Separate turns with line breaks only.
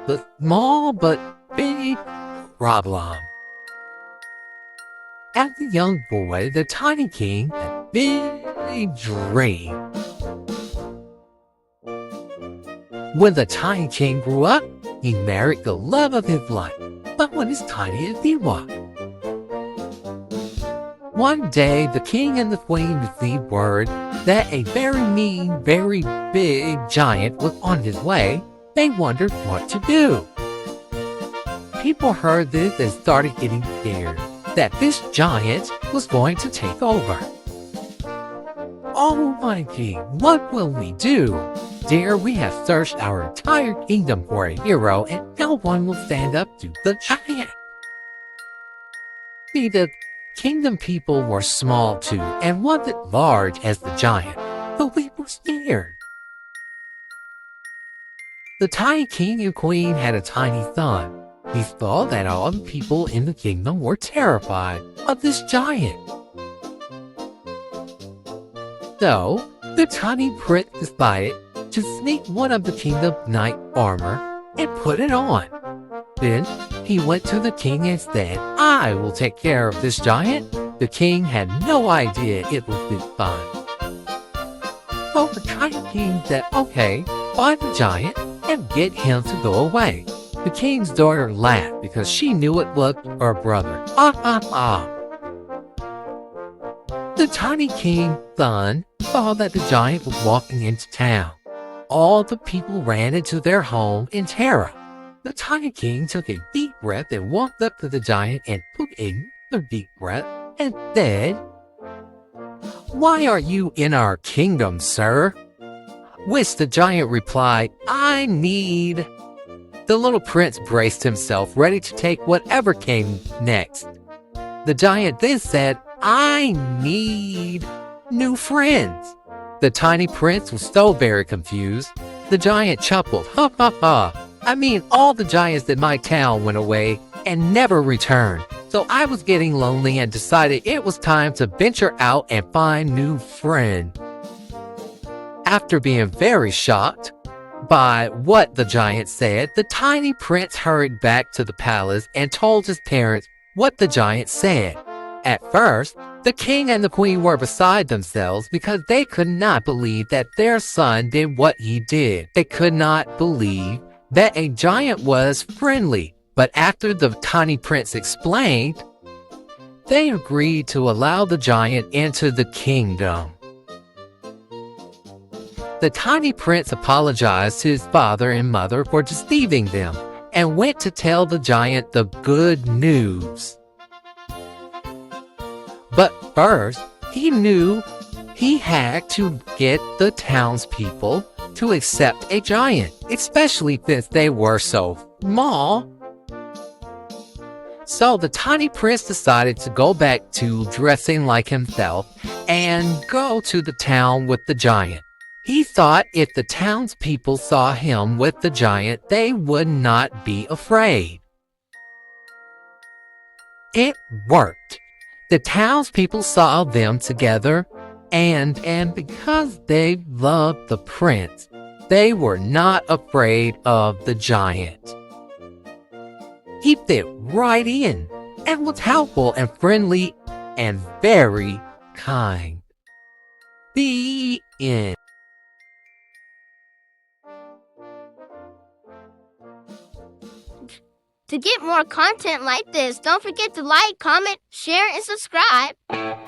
the small but big problem. As a young boy, the tiny king had big dreams. When the tiny king grew up, he married the love of his life, but wasn't as tiny as he was. One day, the king and the queen received word that a very mean, very big giant was on his way. They wondered what to do. People heard this and started getting scared that this giant was going to take over. Oh my king, what will we do? Dear, we have searched our entire kingdom for a hero and no one will stand up to the giant. See, the kingdom people were small too and wasn't large as the giant, but we were scared. The tiny king and queen had a tiny son. He saw that all the people in the kingdom were terrified of this giant. So, the tiny prince decided to sneak one of the kingdom's knight armor and put it on. Then, he went to the king and said, "I will take care of this giant." The king had no idea it was his son. So the tiny king said, "Okay, find the giant and get him to go away." The king's daughter laughed because she knew it was her brother. The tiny king's son saw that the giant was walking into town. All the people ran into their home in terror. The tiny king took a deep breath and walked up to the giant and took another deep breath and said, "Why are you in our kingdom, sir?" Which the giant replied, "I need..." The little prince braced himself, ready to take whatever came next. The giant then said, "I need new friends." The tiny prince was so very confused. The giant chuckled, "Ha ha ha. I mean, all the giants in my town went away and never returned. So I was getting lonely and decided it was time to venture out and find new friends." After being very shocked by what the giant said, the tiny prince hurried back to the palace and told his parents what the giant said. At first, the king and the queen were beside themselves because they could not believe that their son did what he did. They could not believe that a giant was friendly. But after the tiny prince explained, they agreed to allow the giant into the kingdom. The tiny prince apologized to his father and mother for deceiving them and went to tell the giant the good news. But first, he knew he had to get the townspeople to accept a giant, especially since they were so small. So the tiny prince decided to go back to dressing like himself and go to the town with the giant. He thought if the townspeople saw him with the giant, they would not be afraid. It worked. The townspeople saw them together, and because they loved the prince, they were not afraid of the giant. He fit right in and was helpful and friendly and very kind. The end.
To get more content like this, don't forget to like, comment, share, and subscribe.